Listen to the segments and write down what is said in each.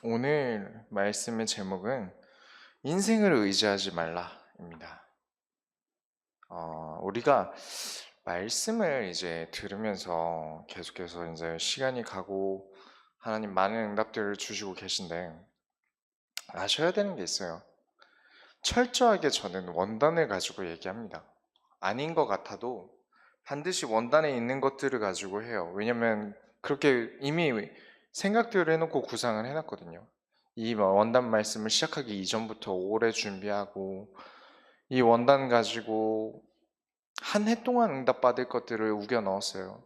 오늘 말씀의 제목은 인생을 의지하지 말라입니다. 우리가 말씀을 이제 들으면서 계속해서 이제 시간이 가고 하나님 많은 응답들을 주시고 계신데 아셔야 되는 게 있어요. 철저하게 저는 원단을 가지고 얘기합니다. 아닌 것 같아도 반드시 원단에 있는 것들을 가지고 해요. 왜냐면 그렇게 이미 생각들을 해놓고 구상을 해놨거든요. 이 원단 말씀을 시작하기 이전부터 오래 준비하고 이 원단 가지고 한 해 동안 응답받을 것들을 우겨 넣었어요.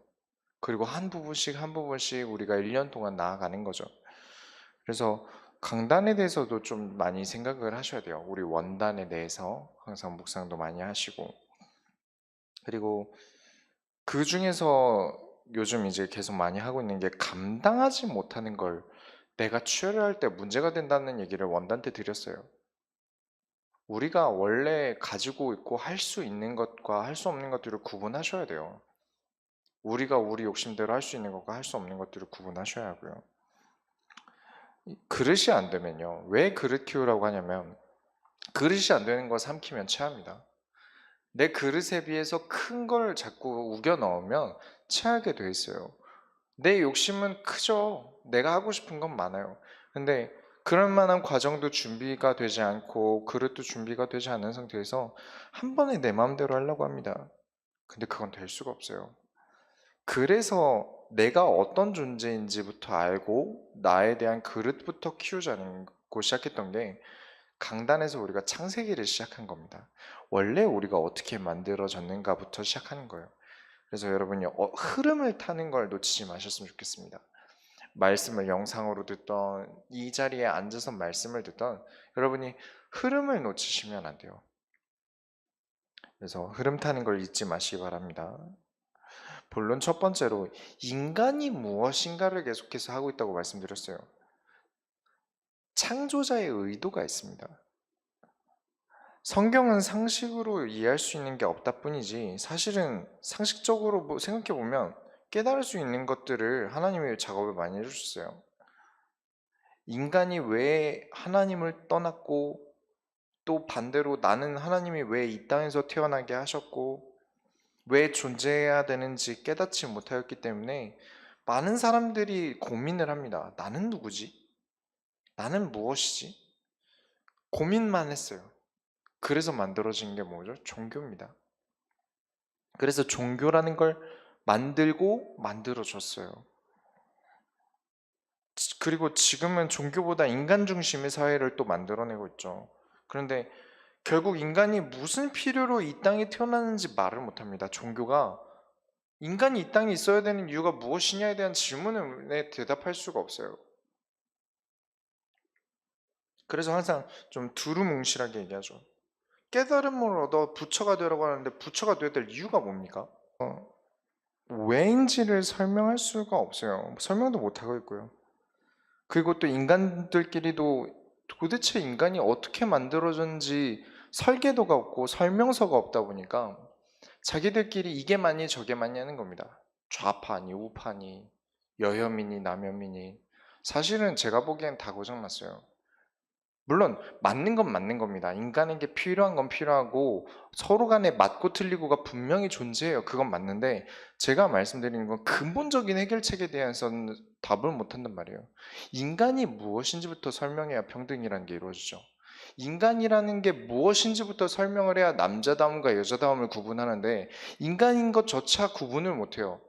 그리고 한 부분씩 한 부분씩 우리가 1년 동안 나아가는 거죠. 그래서 강단에 대해서도 좀 많이 생각을 하셔야 돼요. 우리 원단에 대해서 항상 묵상도 많이 하시고, 그리고 그 중에서 요즘 이제 계속 많이 하고 있는 게 감당하지 못하는 걸 내가 추월할 때 문제가 된다는 얘기를 원단 때 드렸어요. 우리가 원래 가지고 있고 할 수 있는 것과 할 수 없는 것들을 구분하셔야 돼요. 우리가 우리 욕심대로 할 수 있는 것과 할 수 없는 것들을 구분하셔야 하고요. 그릇이 안 되면요. 왜 그릇 키우라고 하냐면 그릇이 안 되는 거 삼키면 체합니다. 내 그릇에 비해서 큰 걸 자꾸 우겨 넣으면 체하게 돼 있어요. 내 욕심은 크죠. 내가 하고 싶은 건 많아요. 근데 그럴 만한 과정도 준비가 되지 않고 그릇도 준비가 되지 않은 상태에서 한 번에 내 마음대로 하려고 합니다. 근데 그건 될 수가 없어요. 그래서 내가 어떤 존재인지부터 알고 나에 대한 그릇부터 키우자는 고 시작했던 게 강단에서 우리가 창세기를 시작한 겁니다. 원래 우리가 어떻게 만들어졌는가부터 시작하는 거예요. 그래서 여러분이 흐름을 타는 걸 놓치지 마셨으면 좋겠습니다. 말씀을 영상으로 듣던 이 자리에 앉아서 말씀을 듣던 여러분이 흐름을 놓치시면 안 돼요. 그래서 흐름 타는 걸 잊지 마시기 바랍니다. 본론 첫 번째로 인간이 무엇인가를 계속해서 하고 있다고 말씀드렸어요. 창조자의 의도가 있습니다. 성경은 상식으로 이해할 수 있는 게 없다 뿐이지 사실은 상식적으로 생각해 보면 깨달을 수 있는 것들을 하나님이 작업을 많이 해주셨어요. 인간이 왜 하나님을 떠났고 또 반대로 나는 하나님이 왜 이 땅에서 태어나게 하셨고 왜 존재해야 되는지 깨닫지 못하였기 때문에 많은 사람들이 고민을 합니다. 나는 누구지? 나는 무엇이지? 고민만 했어요. 그래서 만들어진 게 뭐죠? 종교입니다. 그래서 종교라는 걸 만들고 만들어줬어요. 그리고 지금은 종교보다 인간 중심의 사회를 또 만들어내고 있죠. 그런데 결국 인간이 무슨 필요로 이 땅에 태어났는지 말을 못합니다. 종교가 인간이 이 땅에 있어야 되는 이유가 무엇이냐에 대한 질문에 대답할 수가 없어요. 그래서 항상 좀 두루뭉실하게 얘기하죠. 깨달음을 얻어 부처가 되라고 하는데 부처가 되어야 될 이유가 뭡니까? 왜인지를 설명할 수가 없어요. 설명도 못하고 있고요. 그리고 또 인간들끼리도 도대체 인간이 어떻게 만들어졌는지 설계도가 없고 설명서가 없다 보니까 자기들끼리 이게 맞니 저게 맞니 하는 겁니다. 좌파니 우파니 여혐이니 남혐이니 사실은 제가 보기엔 다 고장났어요. 물론 맞는 건 맞는 겁니다. 인간에게 필요한 건 필요하고 서로 간에 맞고 틀리고가 분명히 존재해요. 그건 맞는데 제가 말씀드리는 건 근본적인 해결책에 대해서는 답을 못한단 말이에요. 인간이 무엇인지부터 설명해야 평등이라는 게 이루어지죠. 인간이라는 게 무엇인지부터 설명을 해야 남자다움과 여자다움을 구분하는데 인간인 것조차 구분을 못해요.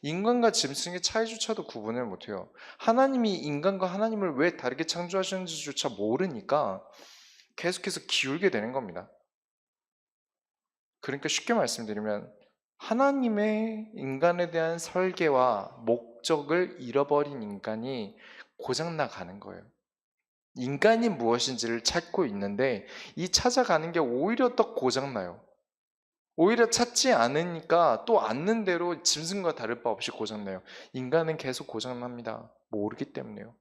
인간과 짐승의 차이조차도 구분을 못해요. 하나님이 인간과 하나님을 왜 다르게 창조하셨는지조차 모르니까 계속해서 기울게 되는 겁니다. 그러니까 쉽게 말씀드리면 하나님의 인간에 대한 설계와 목적을 잃어버린 인간이 고장나 가는 거예요. 인간이 무엇인지를 찾고 있는데 이 찾아가는 게 오히려 더 고장나요. 오히려 찾지 않으니까 또 않는 대로 짐승과 다를 바 없이 고장나요. 인간은 계속 고장납니다. 모르기 때문에요.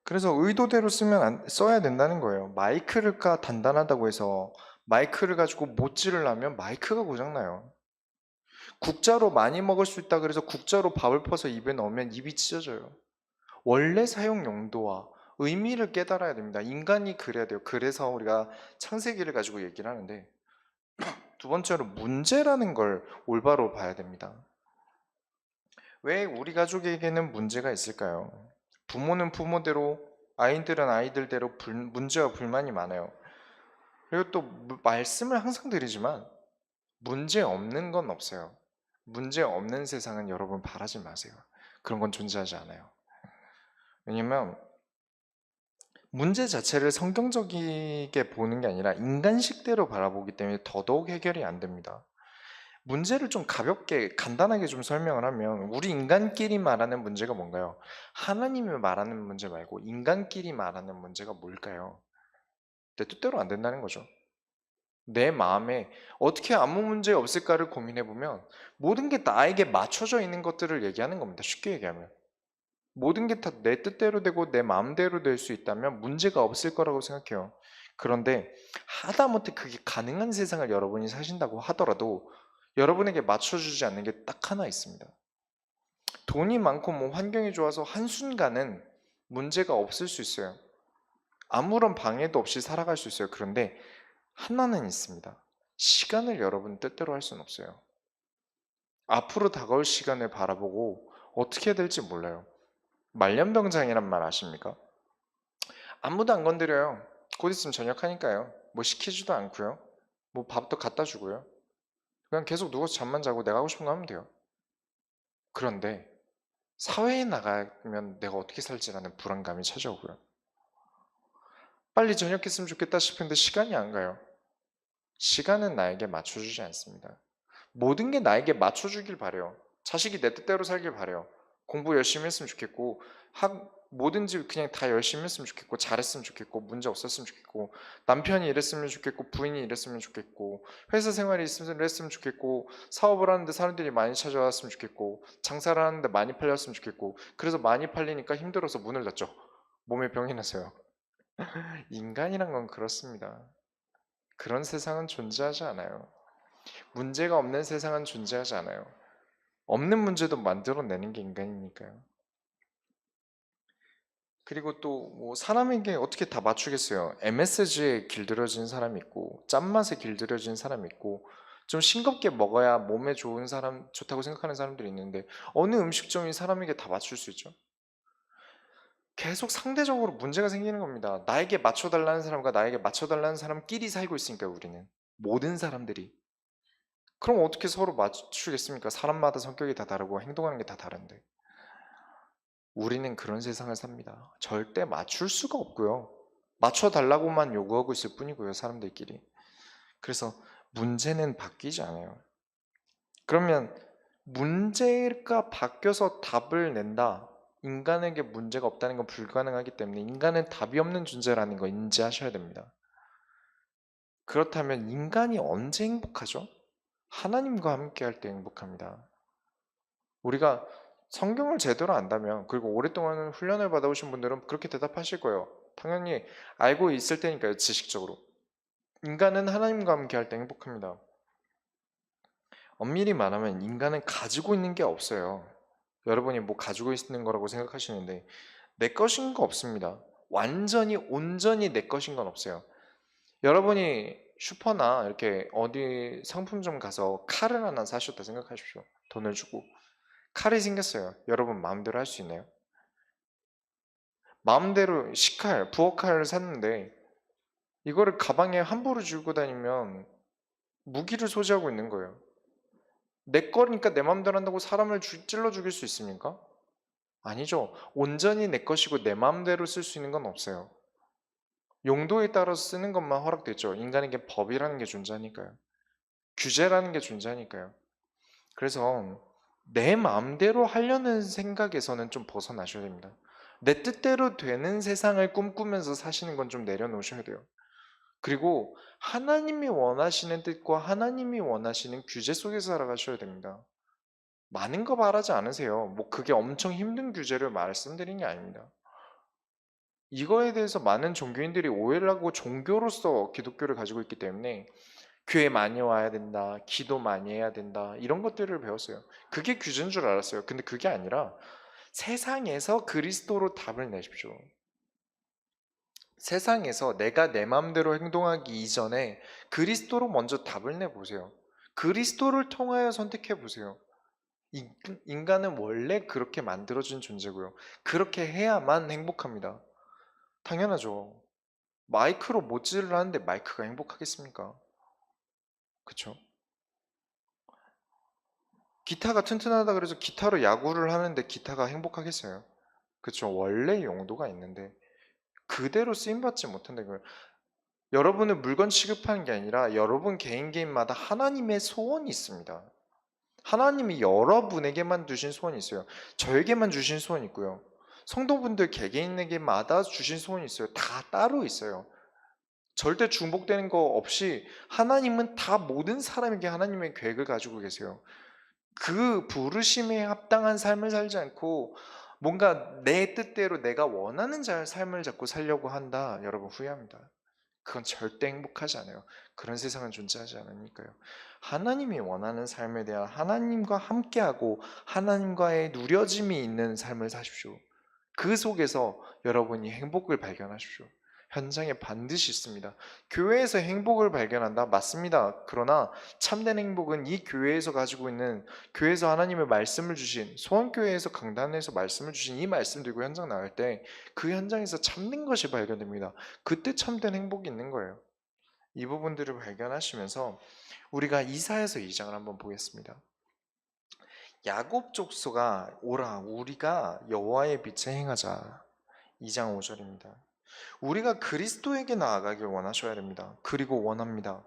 그래서 의도대로 써야 된다는 거예요. 마이크가 단단하다고 해서 마이크를 가지고 못 지르려면 마이크가 고장나요. 국자로 많이 먹을 수 있다 그래서 국자로 밥을 퍼서 입에 넣으면 입이 찢어져요. 원래 사용 용도와 의미를 깨달아야 됩니다. 인간이 그래야 돼요. 그래서 우리가 창세기를 가지고 얘기를 하는데, 두 번째로 문제라는 걸 올바로 봐야 됩니다. 왜 우리 가족에게는 문제가 있을까요? 부모는 부모대로, 아이들은 아이들대로 문제와 불만이 많아요. 그리고 또 말씀을 항상 드리지만 문제 없는 건 없어요. 문제 없는 세상은 여러분 바라지 마세요. 그런 건 존재하지 않아요. 왜냐면 문제 자체를 성경적이게 보는 게 아니라 인간식대로 바라보기 때문에 더더욱 해결이 안 됩니다. 문제를 좀 가볍게 간단하게 좀 설명을 하면, 우리 인간끼리 말하는 문제가 뭔가요? 하나님이 말하는 문제 말고 인간끼리 말하는 문제가 뭘까요? 내 뜻대로 안 된다는 거죠. 내 마음에 어떻게 아무 문제 없을까를 고민해 보면 모든 게 나에게 맞춰져 있는 것들을 얘기하는 겁니다. 쉽게 얘기하면 모든 게 다 내 뜻대로 되고 내 마음대로 될 수 있다면 문제가 없을 거라고 생각해요. 그런데 하다못해 그게 가능한 세상을 여러분이 사신다고 하더라도 여러분에게 맞춰주지 않는 게 딱 하나 있습니다. 돈이 많고 뭐 환경이 좋아서 한순간은 문제가 없을 수 있어요. 아무런 방해도 없이 살아갈 수 있어요. 그런데 하나는 있습니다. 시간을 여러분 뜻대로 할 수는 없어요. 앞으로 다가올 시간을 바라보고 어떻게 될지 몰라요. 말년병장이란 말 아십니까? 아무도 안 건드려요. 곧 있으면 전역하니까요. 뭐 시키지도 않고요. 뭐 밥도 갖다 주고요. 그냥 계속 누워서 잠만 자고 내가 하고 싶은 거 하면 돼요. 그런데 사회에 나가면 내가 어떻게 살지라는 불안감이 찾아오고요. 빨리 전역했으면 좋겠다 싶은데 시간이 안 가요. 시간은 나에게 맞춰주지 않습니다. 모든 게 나에게 맞춰주길 바래요. 자식이 내 뜻대로 살길 바래요. 공부 열심히 했으면 좋겠고, 뭐든지 그냥 다 열심히 했으면 좋겠고, 잘했으면 좋겠고, 문제 없었으면 좋겠고, 남편이 이랬으면 좋겠고, 부인이 이랬으면 좋겠고, 회사 생활이 있으면 이랬으면 좋겠고, 사업을 하는데 사람들이 많이 찾아왔으면 좋겠고, 장사를 하는데 많이 팔렸으면 좋겠고, 그래서 많이 팔리니까 힘들어서 문을 닫죠. 몸에 병이 나서요. 인간이란 건 그렇습니다. 그런 세상은 존재하지 않아요. 문제가 없는 세상은 존재하지 않아요. 없는 문제도 만들어내는 게 인간이니까요. 그리고 또 뭐 사람에게 어떻게 다 맞추겠어요. MSG에 길들여진 사람이 있고 짠맛에 길들여진 사람이 있고 좀 싱겁게 먹어야 몸에 좋은 사람, 좋다고 생각하는 사람들이 있는데 어느 음식점이 사람에게 다 맞출 수 있죠? 계속 상대적으로 문제가 생기는 겁니다. 나에게 맞춰달라는 사람과 나에게 맞춰달라는 사람끼리 살고 있으니까 우리는 모든 사람들이. 그럼 어떻게 서로 맞추겠습니까? 사람마다 성격이 다 다르고 행동하는 게 다 다른데. 우리는 그런 세상을 삽니다. 절대 맞출 수가 없고요. 맞춰달라고만 요구하고 있을 뿐이고요, 사람들끼리. 그래서 문제는 바뀌지 않아요. 그러면 문제가 바뀌어서 답을 낸다. 인간에게 문제가 없다는 건 불가능하기 때문에 인간은 답이 없는 존재라는 거 인지하셔야 됩니다. 그렇다면 인간이 언제 행복하죠? 하나님과 함께 할 때 행복합니다. 우리가 성경을 제대로 안다면, 그리고 오랫동안 훈련을 받아오신 분들은 그렇게 대답하실 거예요. 당연히 알고 있을 테니까요, 지식적으로. 인간은 하나님과 함께 할 때 행복합니다. 엄밀히 말하면 인간은 가지고 있는 게 없어요. 여러분이 뭐 가지고 있는 거라고 생각하시는데 내 것인 거 없습니다. 완전히 온전히 내 것인 건 없어요. 여러분이 슈퍼나 이렇게 어디 상품점 가서 칼을 하나 사셨다 생각하십시오. 돈을 주고 칼이 생겼어요. 여러분 마음대로 할 수 있나요? 마음대로 식칼, 부엌칼을 샀는데 이거를 가방에 함부로 들고 다니면 무기를 소지하고 있는 거예요. 내 거니까 내 마음대로 한다고 사람을 찔러 죽일 수 있습니까? 아니죠. 온전히 내 것이고 내 마음대로 쓸 수 있는 건 없어요. 용도에 따라서 쓰는 것만 허락됐죠. 인간에게 법이라는 게 존재하니까요. 규제라는 게 존재하니까요. 그래서 내 마음대로 하려는 생각에서는 좀 벗어나셔야 됩니다. 내 뜻대로 되는 세상을 꿈꾸면서 사시는 건 좀 내려놓으셔야 돼요. 그리고 하나님이 원하시는 뜻과 하나님이 원하시는 규제 속에서 살아가셔야 됩니다. 많은 거 바라지 않으세요. 뭐 그게 엄청 힘든 규제를 말씀드린 게 아닙니다. 이거에 대해서 많은 종교인들이 오해를 하고 종교로서 기독교를 가지고 있기 때문에 교회 많이 와야 된다, 기도 많이 해야 된다, 이런 것들을 배웠어요. 그게 규제인 줄 알았어요. 근데 그게 아니라 세상에서 그리스도로 답을 내십시오. 세상에서 내가 내 마음대로 행동하기 이전에 그리스도로 먼저 답을 내보세요. 그리스도를 통하여 선택해 보세요. 인간은 원래 그렇게 만들어진 존재고요. 그렇게 해야만 행복합니다. 당연하죠. 마이크로 못질을 하는데 마이크가 행복하겠습니까? 그쵸? 기타가 튼튼하다 그래서 기타로 야구를 하는데 기타가 행복하겠어요? 그쵸? 원래 용도가 있는데 그대로 쓰임받지 못한다. 여러분을 물건 취급하는 게 아니라 여러분 개인마다 하나님의 소원이 있습니다. 하나님이 여러분에게만 주신 소원이 있어요. 저에게만 주신 소원이 있고요. 성도분들 개개인에게마다 주신 소원이 있어요. 다 따로 있어요. 절대 중복되는 거 없이 하나님은 다 모든 사람에게 하나님의 계획을 가지고 계세요. 그 부르심에 합당한 삶을 살지 않고 뭔가 내 뜻대로 내가 원하는 삶을 자꾸 살려고 한다. 여러분 후회합니다. 그건 절대 행복하지 않아요. 그런 세상은 존재하지 않으니까요. 하나님이 원하는 삶에 대한 하나님과 함께하고 하나님과의 누려짐이 있는 삶을 사십시오. 그 속에서 여러분이 행복을 발견하십시오. 현장에 반드시 있습니다. 교회에서 행복을 발견한다? 맞습니다. 그러나 참된 행복은 이 교회에서 가지고 있는, 교회에서 하나님의 말씀을 주신, 소원교회에서 강단에서 말씀을 주신 이 말씀 들고 현장 나갈 때 그 현장에서 참된 것이 발견됩니다. 그때 참된 행복이 있는 거예요. 이 부분들을 발견하시면서 우리가 이사야서 2장을 한번 보겠습니다. 야곱 족속아 오라 우리가 여호와의 빛에 행하자. 2장 5절입니다. 우리가 그리스도에게 나아가길 원하셔야 됩니다. 그리고 원합니다.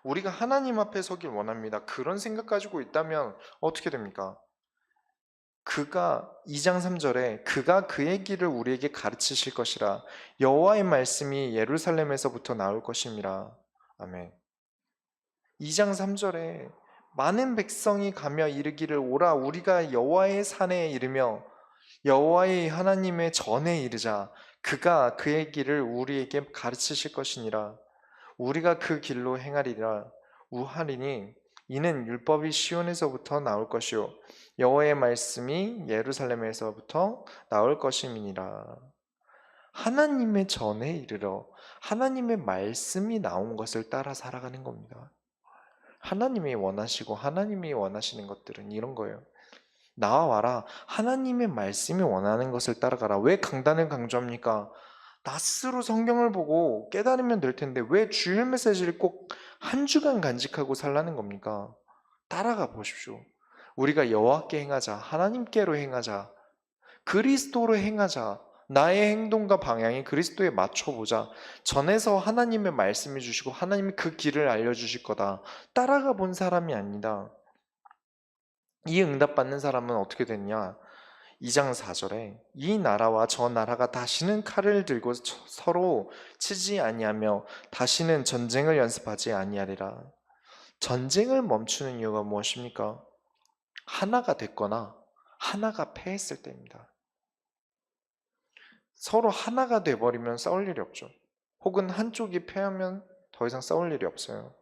우리가 하나님 앞에 서길 원합니다. 그런 생각 가지고 있다면 어떻게 됩니까? 그가 2장 3절에 그가 그의 길을 우리에게 가르치실 것이라 여호와의 말씀이 예루살렘에서부터 나올 것임이라. 아멘. 2장 3절에 많은 백성이 가며 이르기를 오라 우리가 여호와의 산에 이르며 여호와의 하나님의 전에 이르자 그가 그의 길을 우리에게 가르치실 것이니라. 우리가 그 길로 행하리라 우하리니 이는 율법이 시온에서부터 나올 것이요 여호와의 말씀이 예루살렘에서부터 나올 것임이니라. 하나님의 전에 이르러 하나님의 말씀이 나온 것을 따라 살아가는 겁니다. 하나님이 원하시고 하나님이 원하시는 것들은 이런 거예요. 나와라. 하나님의 말씀이 원하는 것을 따라가라. 왜 강단을 강조합니까? 낫스로 성경을 보고 깨달으면 될 텐데 왜 주일 메시지를 꼭 한 주간 간직하고 살라는 겁니까? 따라가 보십시오. 우리가 여호와께 행하자. 하나님께로 행하자. 그리스도로 행하자. 나의 행동과 방향이 그리스도에 맞춰보자. 전에서 하나님의 말씀을 주시고 하나님이 그 길을 알려주실 거다. 따라가 본 사람이 아니다. 이 응답받는 사람은 어떻게 됐냐? 2장 4절에 이 나라와 저 나라가 다시는 칼을 들고 서로 치지 아니하며 다시는 전쟁을 연습하지 아니하리라. 전쟁을 멈추는 이유가 무엇입니까? 하나가 됐거나 하나가 패했을 때입니다. 서로 하나가 돼버리면 싸울 일이 없죠. 혹은 한쪽이 패하면 더 이상 싸울 일이 없어요.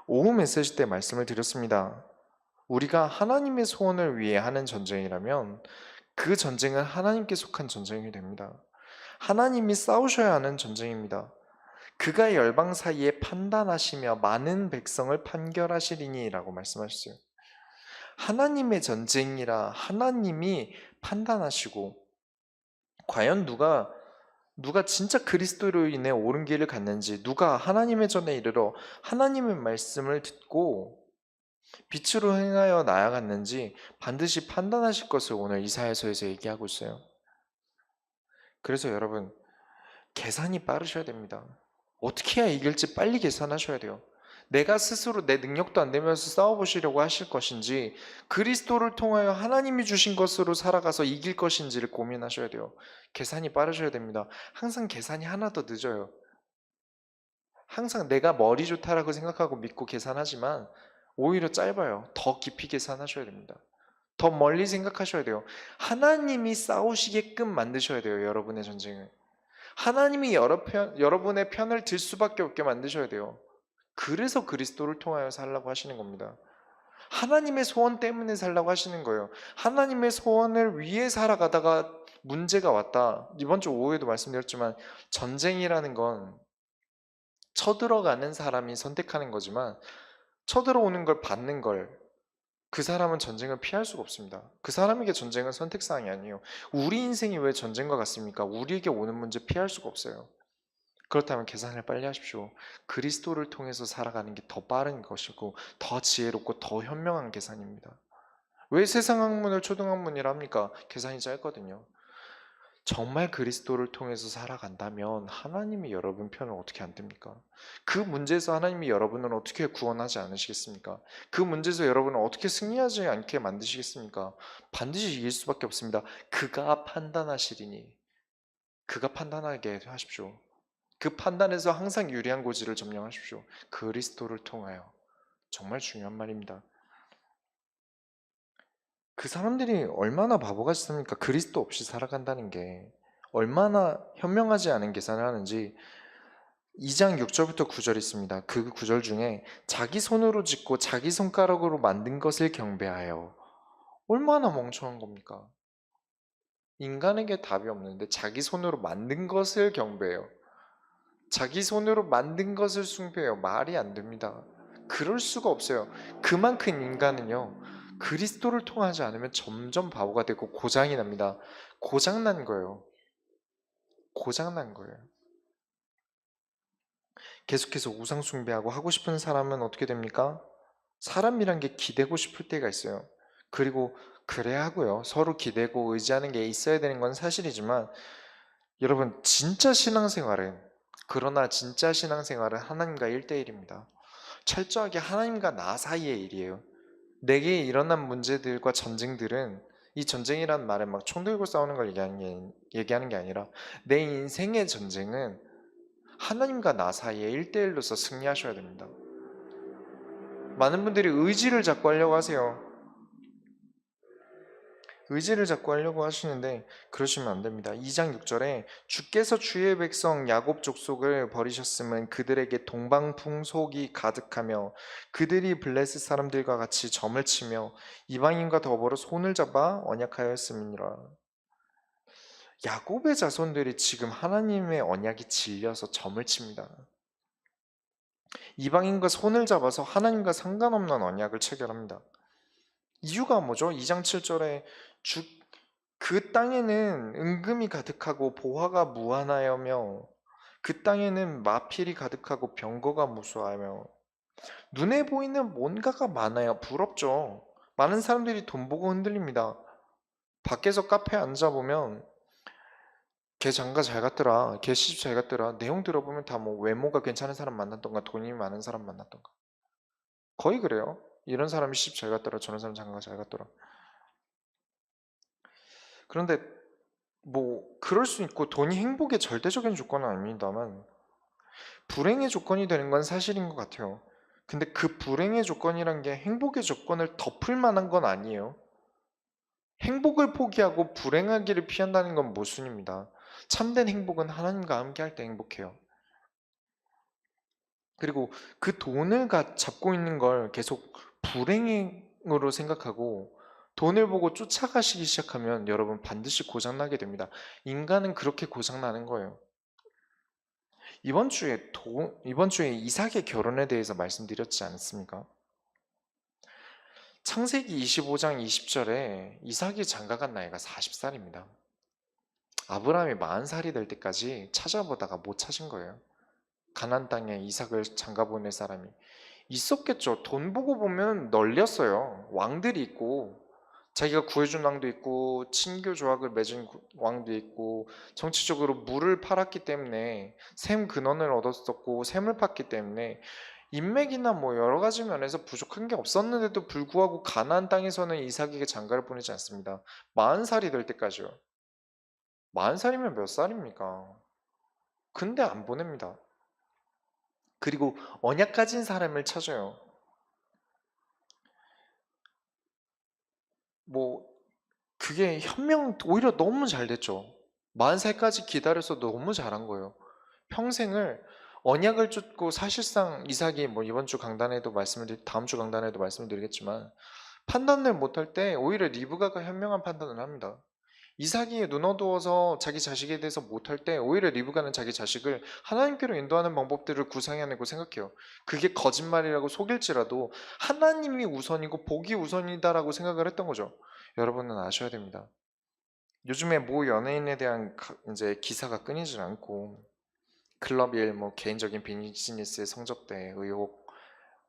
오후 메시지 때 말씀을 드렸습니다. 우리가 하나님의 소원을 위해 하는 전쟁이라면 그 전쟁은 하나님께 속한 전쟁이 됩니다. 하나님이 싸우셔야 하는 전쟁입니다. 그가 열방 사이에 판단하시며 많은 백성을 판결하시리니 라고 말씀하셨어요. 하나님의 전쟁이라 하나님이 판단하시고 과연 누가 진짜 그리스도로 인해 옳은 길을 갔는지 누가 하나님의 전에 이르러 하나님의 말씀을 듣고 빛으로 행하여 나아갔는지 반드시 판단하실 것을 오늘 이사야서에서 얘기하고 있어요. 그래서 여러분 계산이 빠르셔야 됩니다. 어떻게 해야 이길지 빨리 계산하셔야 돼요. 내가 스스로 내 능력도 안 되면서 싸워보시려고 하실 것인지 그리스도를 통하여 하나님이 주신 것으로 살아가서 이길 것인지를 고민하셔야 돼요. 계산이 빠르셔야 됩니다. 항상 계산이 하나 더 늦어요. 항상 내가 머리 좋다라고 생각하고 믿고 계산하지만 오히려 짧아요. 더 깊이 계산하셔야 됩니다. 더 멀리 생각하셔야 돼요. 하나님이 싸우시게끔 만드셔야 돼요. 여러분의 전쟁을. 하나님이 여러분의 편을 들 수밖에 없게 만드셔야 돼요. 그래서 그리스도를 통하여 살라고 하시는 겁니다. 하나님의 소원 때문에 살라고 하시는 거예요. 하나님의 소원을 위해 살아가다가 문제가 왔다. 이번 주 오후에도 말씀드렸지만 전쟁이라는 건 쳐들어가는 사람이 선택하는 거지만 쳐들어오는 걸 받는 걸 그 사람은 전쟁을 피할 수가 없습니다. 그 사람에게 전쟁은 선택사항이 아니에요. 우리 인생이 왜 전쟁과 같습니까? 우리에게 오는 문제 피할 수가 없어요. 그렇다면 계산을 빨리 하십시오. 그리스도를 통해서 살아가는 게 더 빠른 것이고 더 지혜롭고 더 현명한 계산입니다. 왜 세상 학문을 초등학문이라 합니까? 계산이 짧거든요. 정말 그리스도를 통해서 살아간다면 하나님이 여러분 편을 어떻게 안 듭니까? 그 문제에서 하나님이 여러분을 어떻게 구원하지 않으시겠습니까? 그 문제에서 여러분을 어떻게 승리하지 않게 만드시겠습니까? 반드시 이길 수밖에 없습니다. 그가 판단하시리니 그가 판단하게 하십시오. 그 판단에서 항상 유리한 고지를 점령하십시오. 그리스도를 통하여. 정말 중요한 말입니다. 그 사람들이 얼마나 바보같이 삽니까? 그리스도 없이 살아간다는 게 얼마나 현명하지 않은 계산을 하는지 2장 6절부터 9절 있습니다. 그 9절 중에 자기 손으로 짓고 자기 손가락으로 만든 것을 경배하여. 얼마나 멍청한 겁니까? 인간에게 답이 없는데 자기 손으로 만든 것을 경배해요. 자기 손으로 만든 것을 숭배해요. 말이 안 됩니다. 그럴 수가 없어요. 그만큼 인간은요, 그리스도를 통하지 않으면 점점 바보가 되고 고장이 납니다. 고장난 거예요. 고장난 거예요. 계속해서 우상 숭배하고 하고 싶은 사람은 어떻게 됩니까? 사람이란 게 기대고 싶을 때가 있어요. 그리고 그래야 하고요. 서로 기대고 의지하는 게 있어야 되는 건 사실이지만 여러분 진짜 신앙생활은 그러나 진짜 신앙생활은 하나님과 1대1입니다. 철저하게 하나님과 나 사이의 일이에요. 내게 일어난 문제들과 전쟁들은 이 전쟁이란 말은 막 총 들고 싸우는 걸 얘기하는 게 아니라 내 인생의 전쟁은 하나님과 나 사이의 1대1로서 승리하셔야 됩니다. 많은 분들이 의지를 자꾸 하려고 하세요. 의지를 자꾸 하려고 하시는데 그러시면 안 됩니다. 2장 6절에 주께서 주의 백성 야곱 족속을 버리셨음은 그들에게 동방풍속이 가득하며 그들이 블레셋 사람들과 같이 점을 치며 이방인과 더불어 손을 잡아 언약하였음이니라. 야곱의 자손들이 지금 하나님의 언약이 질려서 점을 칩니다. 이방인과 손을 잡아서 하나님과 상관없는 언약을 체결합니다. 이유가 뭐죠? 2장 7절에 그 땅에는 은금이 가득하고 보화가 무한하여며 그 땅에는 마필이 가득하고 병거가 무수하며 눈에 보이는 뭔가가 많아요. 부럽죠. 많은 사람들이 돈 보고 흔들립니다. 밖에서 카페에 앉아보면 걔 장가 잘 갔더라, 걔 시집 잘 갔더라, 내용 들어보면 다 뭐 외모가 괜찮은 사람 만났던가 돈이 많은 사람 만났던가 거의 그래요. 이런 사람이 시집 잘 갔더라, 저런 사람 장가 잘 갔더라. 그런데 뭐 그럴 수 있고 돈이 행복의 절대적인 조건은 아닙니다만 불행의 조건이 되는 건 사실인 것 같아요. 근데 그 불행의 조건이란 게 행복의 조건을 덮을 만한 건 아니에요. 행복을 포기하고 불행하기를 피한다는 건 모순입니다. 참된 행복은 하나님과 함께 할 때 행복해요. 그리고 그 돈을 잡고 있는 걸 계속 불행으로 생각하고 돈을 보고 쫓아가시기 시작하면 여러분 반드시 고장나게 됩니다. 인간은 그렇게 고장나는 거예요. 이번 주에 이삭의 결혼에 대해서 말씀드렸지 않습니까? 창세기 25장 20절에 이삭이 장가간 나이가 40살입니다. 아브라함이 40살이 될 때까지 찾아보다가 못 찾은 거예요. 가나안 땅에 이삭을 장가 보낼 사람이 있었겠죠. 돈 보고 보면 널렸어요. 왕들이 있고 자기가 구해준 왕도 있고 친교 조약을 맺은 왕도 있고 정치적으로 물을 팔았기 때문에 샘 근원을 얻었었고 샘을 팠기 때문에 인맥이나 뭐 여러 가지 면에서 부족한 게 없었는데도 불구하고 가나안 땅에서는 이삭에게 장가를 보내지 않습니다. 40살이 될 때까지요. 40살이면 몇 살입니까? 근데 안 보냅니다. 그리고 언약 가진 사람을 찾아요. 뭐 그게 오히려 너무 잘 됐죠. 40살까지 기다려서 너무 잘한 거예요. 평생을 언약을 쫓고 사실상 이삭이 뭐 이번 주 강단에도 다음 주 강단에도 말씀을 드리겠지만 판단을 못할 때 오히려 리브가가 현명한 판단을 합니다. 이삭이 눈 어두워서 자기 자식에 대해서 못할 때 오히려 리브가는 자기 자식을 하나님께로 인도하는 방법들을 구상해내고 생각해요. 그게 거짓말이라고 속일지라도 하나님이 우선이고 복이 우선이다라고 생각을 했던 거죠. 여러분은 아셔야 됩니다. 요즘에 모 연예인에 대한 이제 기사가 끊이질 않고 클럽 일, 뭐 개인적인 비즈니스의 성접대 의혹,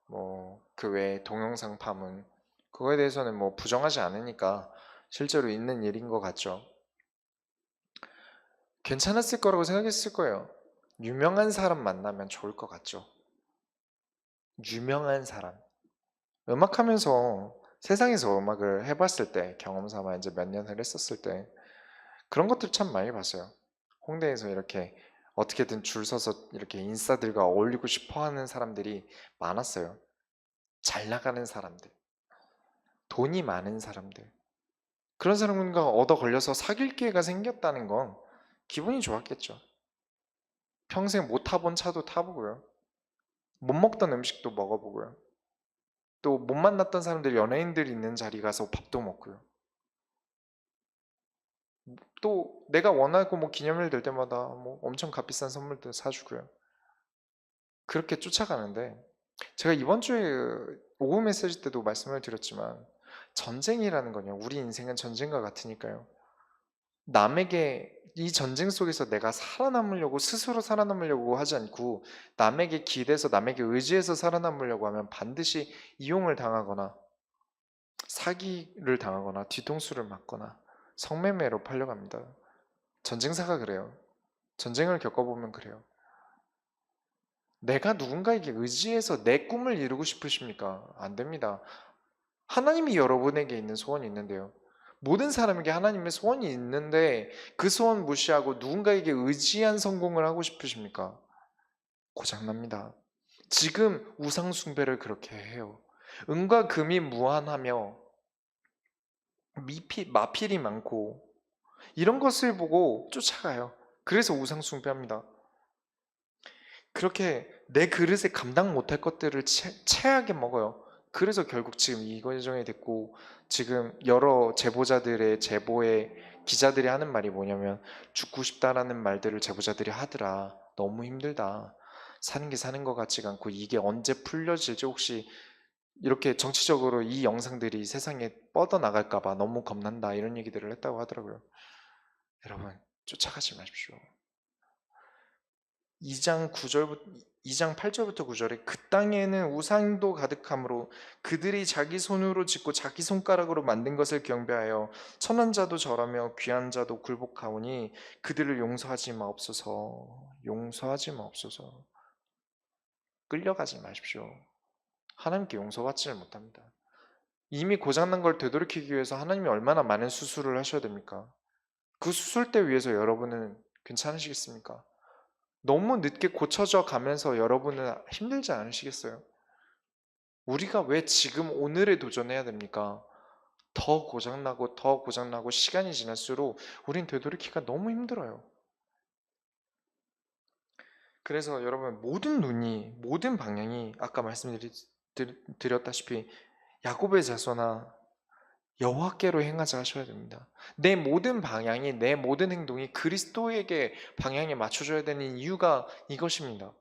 뭐 그 외에 동영상 파문, 그거에 대해서는 뭐 부정하지 않으니까 실제로 있는 일인 것 같죠. 괜찮았을 거라고 생각했을 거예요. 유명한 사람 만나면 좋을 것 같죠. 유명한 사람. 음악하면서 세상에서 음악을 해봤을 때, 경험 삼아 이제 몇 년을 했었을 때 그런 것들 참 많이 봤어요. 홍대에서 이렇게 어떻게든 줄 서서 이렇게 인싸들과 어울리고 싶어 하는 사람들이 많았어요. 잘 나가는 사람들, 돈이 많은 사람들. 그런 사람과 얻어 걸려서 사귈 기회가 생겼다는 건 기분이 좋았겠죠. 평생 못 타본 차도 타보고요. 못 먹던 음식도 먹어보고요. 또 못 만났던 사람들, 연예인들이 있는 자리 가서 밥도 먹고요. 또 내가 원하고 뭐 기념일 될 때마다 뭐 엄청 값비싼 선물도 사주고요. 그렇게 쫓아가는데 제가 이번 주에 오후 메시지 때도 말씀을 드렸지만 전쟁이라는 건요. 우리 인생은 전쟁과 같으니까요. 남에게 이 전쟁 속에서 내가 살아남으려고 스스로 살아남으려고 하지 않고 남에게 기대서 남에게 의지해서 살아남으려고 하면 반드시 이용을 당하거나 사기를 당하거나 뒤통수를 맞거나 성매매로 팔려갑니다. 전쟁사가 그래요. 전쟁을 겪어보면 그래요. 내가 누군가에게 의지해서 내 꿈을 이루고 싶으십니까? 안 됩니다. 하나님이 여러분에게 있는 소원이 있는데요. 모든 사람에게 하나님의 소원이 있는데 그 소원 무시하고 누군가에게 의지한 성공을 하고 싶으십니까? 고장납니다. 지금 우상숭배를 그렇게 해요. 은과 금이 무한하며 마필이 많고 이런 것을 보고 쫓아가요. 그래서 우상숭배합니다. 그렇게 내 그릇에 감당 못할 것들을 체하게 먹어요. 그래서 결국 지금 이 과정이 됐고 지금 여러 제보자들의 제보에 기자들이 하는 말이 뭐냐면 죽고 싶다라는 말들을 제보자들이 하더라. 너무 힘들다. 사는 게 사는 것 같지가 않고 이게 언제 풀려질지 혹시 이렇게 정치적으로 이 영상들이 세상에 뻗어나갈까 봐 너무 겁난다 이런 얘기들을 했다고 하더라고요. 여러분 쫓아가지 마십시오. 2장 9절부터 2장 8절부터 9절에 그 땅에는 우상도 가득하므로 그들이 자기 손으로 짓고 자기 손가락으로 만든 것을 경배하여 천한 자도 절하며 귀한 자도 굴복하오니 그들을 용서하지 마옵소서. 용서하지 마옵소서. 끌려가지 마십시오. 하나님께 용서받지를 못합니다. 이미 고장난 걸 되돌이키기 위해서 하나님이 얼마나 많은 수술을 하셔야 됩니까? 그 수술대 위해서 여러분은 괜찮으시겠습니까? 너무 늦게 고쳐져 가면서 여러분은 힘들지 않으시겠어요? 우리가 왜 지금 오늘에 도전해야 됩니까? 더 고장나고 더 고장나고 시간이 지날수록 우린 되돌이키기가 너무 힘들어요. 그래서 여러분 모든 방향이 아까 말씀드렸다시피 야곱의 자손아 여호와께로 행하자 하셔야 됩니다. 내 모든 방향이 내 모든 행동이 그리스도에게 방향에 맞춰져야 되는 이유가 이것입니다.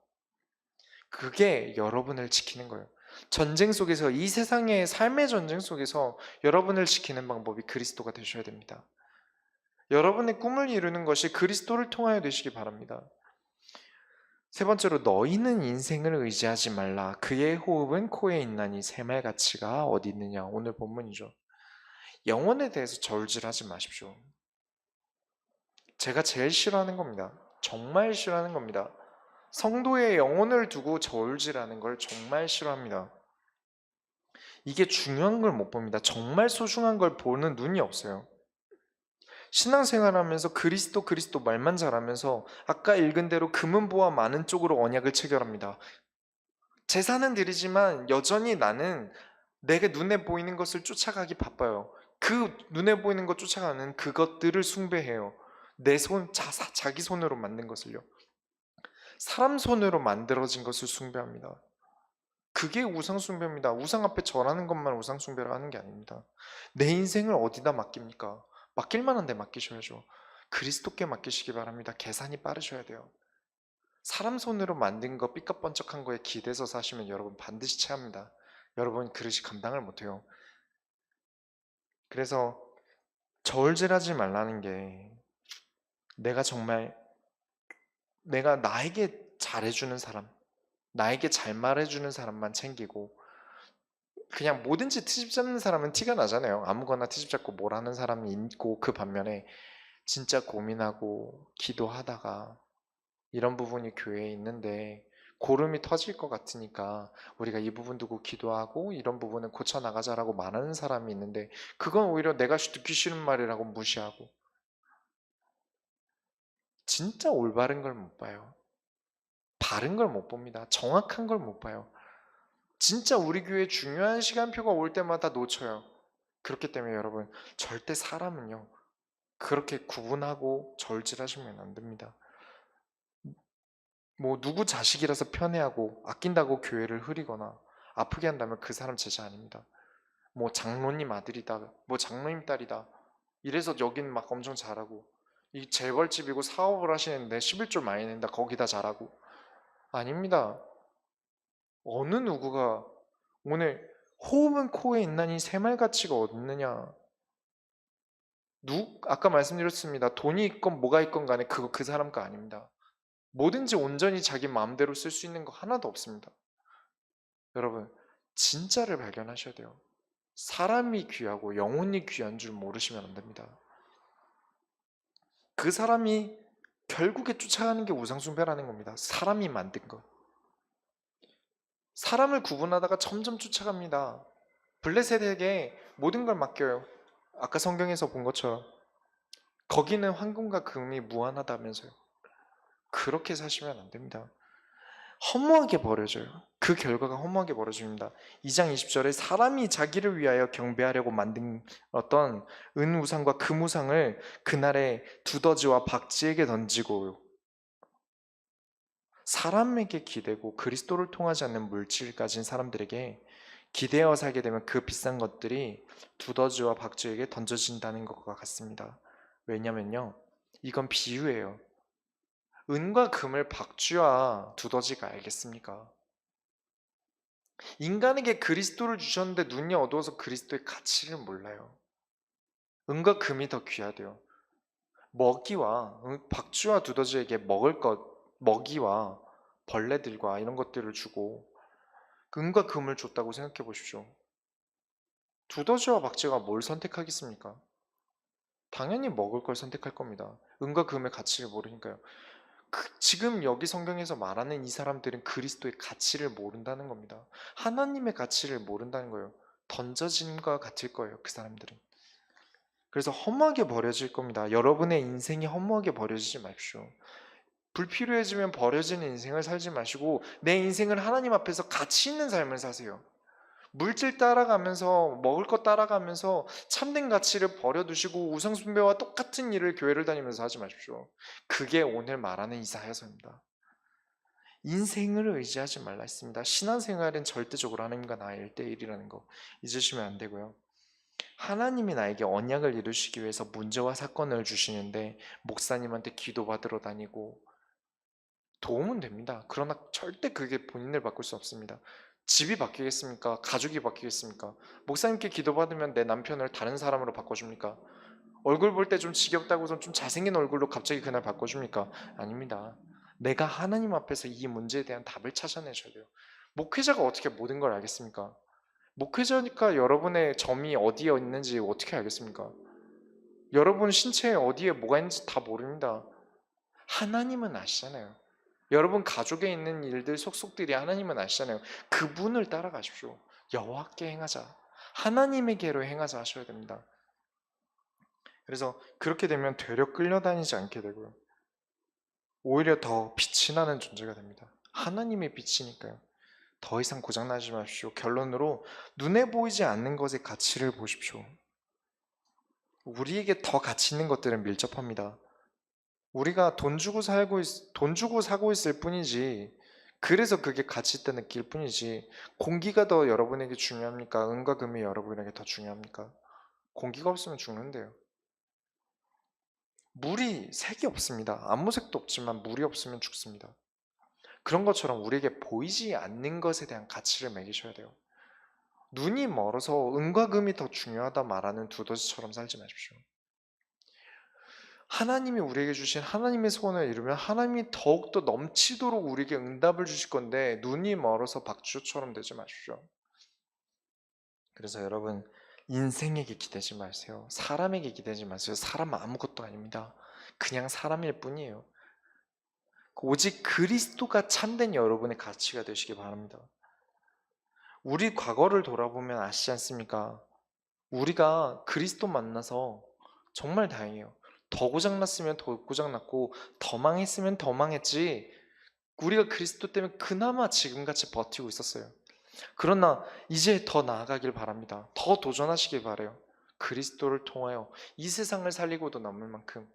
그게 여러분을 지키는 거예요. 전쟁 속에서 이 세상의 삶의 전쟁 속에서 여러분을 지키는 방법이 그리스도가 되셔야 됩니다. 여러분의 꿈을 이루는 것이 그리스도를 통하여 되시기 바랍니다. 세 번째로 너희는 인생을 의지하지 말라. 그의 호흡은 코에 있나니 새말가치가 어디 있느냐. 오늘 본문이죠. 영혼에 대해서 저울질하지 마십시오. 제가 제일 싫어하는 겁니다. 정말 싫어하는 겁니다. 성도의 영혼을 두고 저울질하는 걸 정말 싫어합니다. 이게 중요한 걸 못 봅니다. 정말 소중한 걸 보는 눈이 없어요. 신앙생활하면서 그리스도 말만 잘하면서 아까 읽은 대로 금은 보화 많은 쪽으로 언약을 체결합니다. 제사는 드리지만 여전히 나는 내게 눈에 보이는 것을 쫓아가기 바빠요. 그 눈에 보이는 것 쫓아가는 그것들을 숭배해요. 내 자기 손으로 만든 것을요. 사람 손으로 만들어진 것을 숭배합니다. 그게 우상숭배입니다. 우상 앞에 절하는 것만 우상숭배를 하는 게 아닙니다. 내 인생을 어디다 맡깁니까? 맡길 만한 데 맡기셔야죠. 그리스도께 맡기시기 바랍니다. 계산이 빠르셔야 돼요. 사람 손으로 만든 거 삐까뻔쩍한 거에 기대서 사시면 여러분 반드시 체합니다. 여러분 그릇이 감당을 못해요. 그래서 저울질하지 말라는 게 내가 정말 내가 나에게 잘해주는 사람, 나에게 잘 말해주는 사람만 챙기고 그냥 뭐든지 트집 잡는 사람은 티가 나잖아요. 아무거나 트집 잡고 뭘 하는 사람이 있고 그 반면에 진짜 고민하고 기도하다가 이런 부분이 교회에 있는데 고름이 터질 것 같으니까 우리가 이 부분 두고 기도하고 이런 부분은 고쳐나가자라고 말하는 사람이 있는데 그건 오히려 내가 듣기 싫은 말이라고 무시하고 진짜 올바른 걸 못 봐요. 바른 걸 못 봅니다. 정확한 걸 못 봐요. 진짜 우리 교회 중요한 시간표가 올 때마다 놓쳐요. 그렇기 때문에 여러분 절대 사람은요 그렇게 구분하고 절질하시면 안 됩니다. 뭐 누구 자식이라서 편애하고 아낀다고 교회를 흐리거나 아프게 한다면 그 사람 제자 아닙니다. 뭐 장로님 아들이다, 뭐 장로님 딸이다 이래서 여긴 막 엄청 잘하고 이 재벌집이고 사업을 하시는데 11조 많이 낸다 거기다 잘하고 아닙니다. 어느 누구가 오늘 호흡은 코에 있나니 새말가치가 없느냐. 아까 말씀드렸습니다. 돈이 있건 뭐가 있건 간에 그거 그 사람 거 아닙니다. 뭐든지 온전히 자기 마음대로 쓸 수 있는 거 하나도 없습니다. 여러분 진짜를 발견하셔야 돼요. 사람이 귀하고 영혼이 귀한 줄 모르시면 안 됩니다. 그 사람이 결국에 쫓아가는 게 우상숭배라는 겁니다. 사람이 만든 것. 사람을 구분하다가 점점 쫓아갑니다. 블레셋에게 모든 걸 맡겨요. 아까 성경에서 본 것처럼 거기는 황금과 금이 무한하다면서요. 그렇게 사시면 안 됩니다. 허무하게 버려져요. 그 결과가 허무하게 벌어집니다. 2장 20절에 사람이 자기를 위하여 경배하려고 만든 어떤 은우상과 금우상을 그날에 두더지와 박쥐에게 던지고 사람에게 기대고 그리스도를 통하지 않는 물질을 가진 사람들에게 기대어 살게 되면 그 비싼 것들이 두더지와 박쥐에게 던져진다는 것과 같습니다. 왜냐면요. 이건 비유예요. 은과 금을 박쥐와 두더지가 알겠습니까? 인간에게 그리스도를 주셨는데 눈이 어두워서 그리스도의 가치를 몰라요. 은과 금이 더 귀하대요. 먹이와 박쥐와 두더지에게 먹을 것, 먹이와 벌레들과 이런 것들을 주고 은과 금을 줬다고 생각해 보십시오. 두더지와 박쥐가 뭘 선택하겠습니까? 당연히 먹을 걸 선택할 겁니다. 은과 금의 가치를 모르니까요. 지금 여기 성경에서 말하는 이 사람들은 그리스도의 가치를 모른다는 겁니다. 하나님의 가치를 모른다는 거예요. 던져진과 같을 거예요, 그 사람들은. 그래서 허무하게 버려질 겁니다. 여러분의 인생이 허무하게 버려지지 마십시오. 불필요해지면 버려지는 인생을 살지 마시고 내 인생을 하나님 앞에서 가치 있는 삶을 사세요. 물질 따라가면서 먹을 것 따라가면서 참된 가치를 버려두시고 우상숭배와 똑같은 일을 교회를 다니면서 하지 마십시오. 그게 오늘 말하는 이사야서입니다. 인생을 의지하지 말라 했습니다. 신앙생활은 절대적으로 하나님과 나의 1대1이라는 거 잊으시면 안 되고요. 하나님이 나에게 언약을 이루시기 위해서 문제와 사건을 주시는데 목사님한테 기도받으러 다니고 도움은 됩니다. 그러나 절대 그게 본인을 바꿀 수 없습니다. 집이 바뀌겠습니까? 가족이 바뀌겠습니까? 목사님께 기도받으면 내 남편을 다른 사람으로 바꿔줍니까? 얼굴 볼 때 좀 지겹다고 해서 좀 잘생긴 얼굴로 갑자기 그날 바꿔줍니까? 아닙니다. 내가 하나님 앞에서 이 문제에 대한 답을 찾아내셔야 돼요. 목회자가 어떻게 모든 걸 알겠습니까? 목회자니까 여러분의 점이 어디에 있는지 어떻게 알겠습니까? 여러분 신체에 어디에 뭐가 있는지 다 모릅니다. 하나님은 아시잖아요. 여러분 가족에 있는 일들 속속들이 하나님은 아시잖아요. 그분을 따라가십시오. 여호와께 행하자. 하나님에게로 행하자 하셔야 됩니다. 그래서 그렇게 되면 되려 끌려다니지 않게 되고요. 오히려 더 빛이 나는 존재가 됩니다. 하나님의 빛이니까요. 더 이상 고장나지 마십시오. 결론으로 눈에 보이지 않는 것의 가치를 보십시오. 우리에게 더 가치 있는 것들은 밀접합니다. 우리가 돈 주고 사고 있을 뿐이지, 그래서 그게 가치 있다 느낄 뿐이지, 공기가 더 여러분에게 중요합니까? 은과 금이 여러분에게 더 중요합니까? 공기가 없으면 죽는데요. 물이 색이 없습니다. 아무 색도 없지만 물이 없으면 죽습니다. 그런 것처럼 우리에게 보이지 않는 것에 대한 가치를 매기셔야 돼요. 눈이 멀어서 은과 금이 더 중요하다 말하는 두더지처럼 살지 마십시오. 하나님이 우리에게 주신 하나님의 소원을 이루면 하나님이 더욱더 넘치도록 우리에게 응답을 주실 건데, 눈이 멀어서 박쥐처럼 되지 마십시오. 그래서 여러분, 인생에게 기대지 마세요. 사람에게 기대지 마세요. 사람은 아무것도 아닙니다. 그냥 사람일 뿐이에요. 오직 그리스도가 참된 여러분의 가치가 되시기 바랍니다. 우리 과거를 돌아보면 아시지 않습니까? 우리가 그리스도 만나서 정말 다행이에요. 더 고장났으면 더 고장났고, 더 망했으면 더 망했지, 우리가 그리스도 때문에 그나마 지금같이 버티고 있었어요. 그러나 이제 더 나아가길 바랍니다. 더 도전하시길 바래요. 그리스도를 통하여 이 세상을 살리고도 남을 만큼.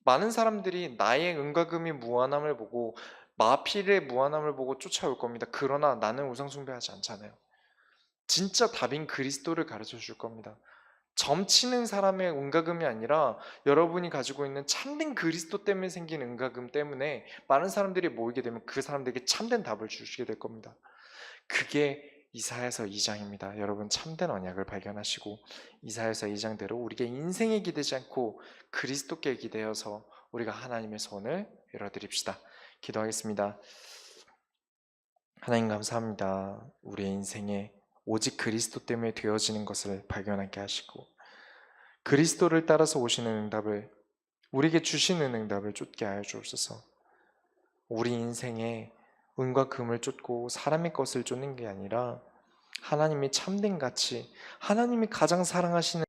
많은 사람들이 나의 은과 금이 무한함을 보고, 마필의 무한함을 보고 쫓아올 겁니다. 그러나 나는 우상 숭배하지 않잖아요. 진짜 답인 그리스도를 가르쳐 줄 겁니다. 점치는 사람의 은과 금이 아니라 여러분이 가지고 있는 참된 그리스도 때문에 생긴 은과 금 때문에 많은 사람들이 모이게 되면 그 사람들에게 참된 답을 주시게 될 겁니다. 그게 이사야서 2장입니다. 여러분, 참된 언약을 발견하시고 이사야서 2장대로 우리가 인생에 기대지 않고 그리스도께 기대어서 우리가 하나님의 손을 이뤄드립시다. 기도하겠습니다. 하나님, 감사합니다. 우리의 인생에 오직 그리스도 때문에 되어지는 것을 발견하게 하시고, 그리스도를 따라서 오시는 응답을, 우리에게 주시는 응답을 쫓게 하여 주옵소서. 우리 인생에 은과 금을 쫓고 사람의 것을 쫓는 게 아니라 하나님의 참된 가치, 하나님이 가장 사랑하시는